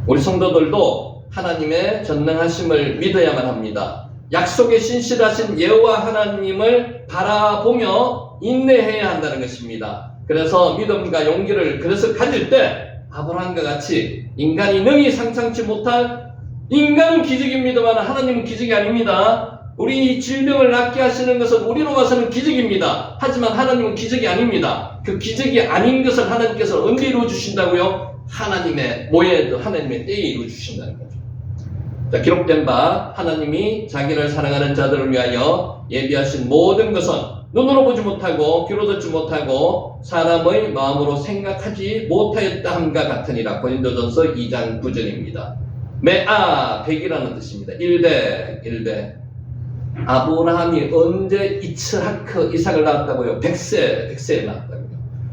우리 성도들도 하나님의 전능하심을 믿어야만 합니다. 약속에 신실하신 여호와 하나님을 바라보며 인내해야 한다는 것입니다. 그래서 믿음과 용기를 그래서 가질 때 아브라함과 같이 인간이 능히 상상치 못할, 인간은 기적입니다만 하나님은 기적이 아닙니다. 우리 질병을 낫게 하시는 것은 우리로 봐서는 기적입니다. 하지만 하나님은 기적이 아닙니다. 그 기적이 아닌 것을 하나님께서 언제 이루어 주신다고요? 하나님의 모에도 하나님의 때에 이루어 주신다는 거죠. 자, 기록된 바 하나님이 자기를 사랑하는 자들을 위하여 예비하신 모든 것은 눈으로 보지 못하고 귀로 듣지 못하고 사람의 마음으로 생각하지 못하였다 함과 같으니라. 고린도전서 2장 9절입니다. 메아 100이라는 뜻입니다. 100 아브라함이 언제 이츠하크 이삭을 낳았다고요? 100세에 낳았다고요.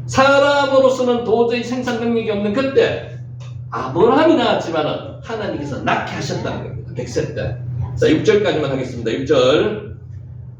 사람으로서는 도저히 생산 능력이 없는 그때 아브라함이 낳았지만은 하나님께서 낳게 하셨다는 겁니다. 100세 때. 자, 6절까지만 하겠습니다. 6절.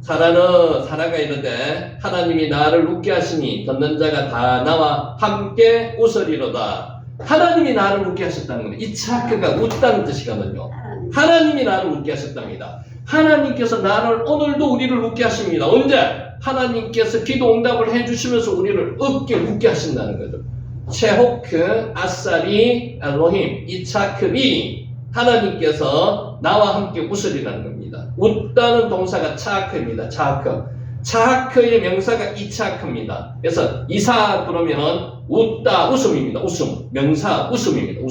사라가 이르되 하나님이 나를 웃게 하시니 듣는 자가 다 나와 함께 웃으리로다. 하나님이 나를 웃게 하셨다는 겁니다. 이츠하크가 웃다는 뜻이거든요. 하나님이 나를 웃게 하셨답니다. 하나님께서 나를 오늘도 우리를 웃게 하십니다. 언제? 하나님께서 기도 응답을 해주시면서 우리를 웃게 하신다는 거죠. 체호크, 아사리, 엘로힘, 이차크비 하나님께서 나와 함께 웃으리라는 겁니다. 웃다는 동사가 차크입니다. 차크의 명사가 이차크입니다. 그래서 이사 그러면은 웃다, 웃음입니다. 웃음, 명사 웃음입니다.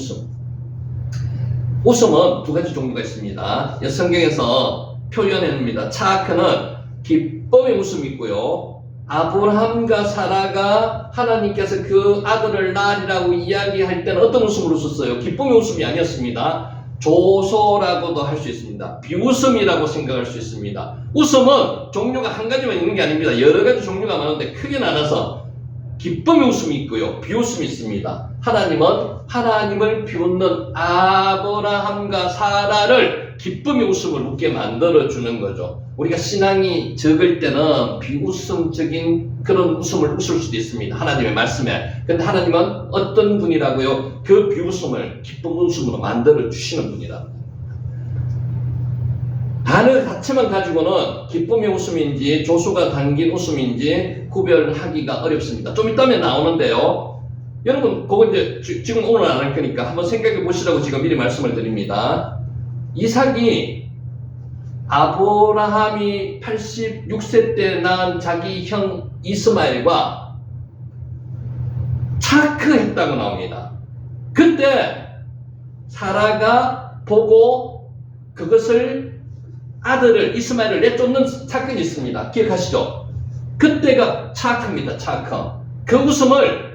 웃음은 두 가지 종류가 있습니다. 성경에서 표현합니다. 차크는 기쁨의 웃음이 있고요. 아브라함과 사라가 하나님께서 그 아들을 낳으리라고 이야기할 때는 어떤 웃음으로 썼어요? 기쁨의 웃음이 아니었습니다. 조소라고도 할 수 있습니다. 비웃음이라고 생각할 수 있습니다. 웃음은 종류가 한 가지만 있는 게 아닙니다. 여러 가지 종류가 많은데 크게 나눠서 기쁨의 웃음이 있고요. 비웃음이 있습니다. 하나님은 하나님을 비웃는 아브라함과 사라를 기쁨의 웃음을 웃게 만들어주는 거죠. 우리가 신앙이 적을 때는 비웃음적인 그런 웃음을 웃을 수도 있습니다. 하나님의 말씀에. 근데 하나님은 어떤 분이라고요? 그 비웃음을 기쁨 웃음으로 만들어주시는 분이랍니다. 단어 자체만 가지고는 기쁨의 웃음인지 조수가 담긴 웃음인지 구별하기가 어렵습니다. 좀 이따면 나오는데요. 여러분 그거 이제 지금 오늘 안 할 거니까 한번 생각해 보시라고 제가 미리 말씀을 드립니다. 이삭이 아브라함이 86세 때 낳은 자기 형 이스마엘과 차크했다고 나옵니다. 그때 사라가 보고 그것을 아들을 이스마엘을 내쫓는 사건이 있습니다. 기억하시죠? 그때가 차크입니다. 차크. 그 웃음을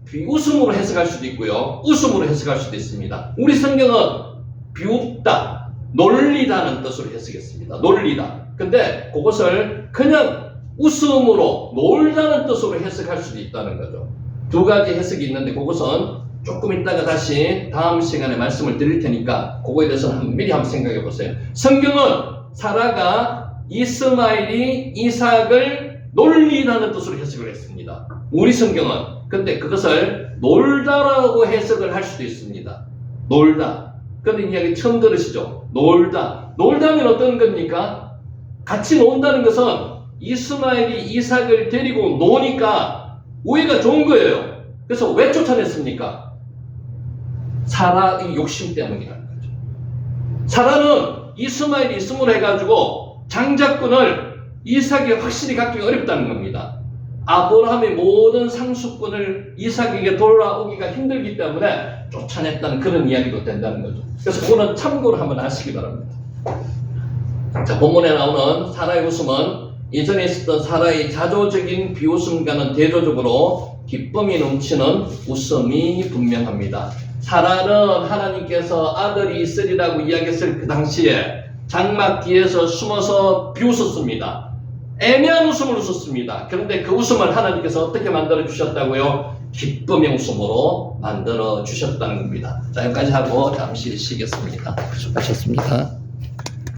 비웃음으로 해석할 수도 있고요. 웃음으로 해석할 수도 있습니다. 우리 성경은 비웃다, 놀리다는 뜻으로 해석했습니다. 놀리다. 근데 그것을 그냥 웃음으로 놀다는 뜻으로 해석할 수도 있다는 거죠. 두 가지 해석이 있는데 그것은 조금 있다가 다시 다음 시간에 말씀을 드릴 테니까 그거에 대해서는 미리 한번 생각해 보세요. 성경은 사라가 이스마엘이 이삭을 놀리다는 뜻으로 해석을 했습니다. 우리 성경은. 근데 그것을 놀다라고 해석을 할 수도 있습니다. 놀다. 근데 이야기 처음 들으시죠? 놀다. 놀다면 어떤 겁니까? 같이 논다는 것은 이스마엘이 이삭을 데리고 노니까 우애가 좋은 거예요. 그래서 왜 쫓아냈습니까? 사라의 욕심 때문이라는 거죠. 사라는 이스마엘이 있음으로 해가지고 장자권을 이삭이 확실히 갖기가 어렵다는 겁니다. 아브라함의 모든 상수권을 이삭에게 돌아오기가 힘들기 때문에 쫓아냈다는 그런 이야기도 된다는 거죠. 그래서 그거는 참고로 한번 하시기 바랍니다. 자, 본문에 나오는 사라의 웃음은 이전에 있었던 사라의 자조적인 비웃음과는 대조적으로 기쁨이 넘치는 웃음이 분명합니다. 사라는 하나님께서 아들이 있으리라고 이야기했을 그 당시에 장막 뒤에서 숨어서 비웃었습니다. 애매한 웃음을 웃었습니다. 그런데 그 웃음을 하나님께서 어떻게 만들어 주셨다고요? 기쁨의 웃음으로 만들어 주셨다는 겁니다. 자, 여기까지 하고 잠시 쉬겠습니다. 수고하셨습니다.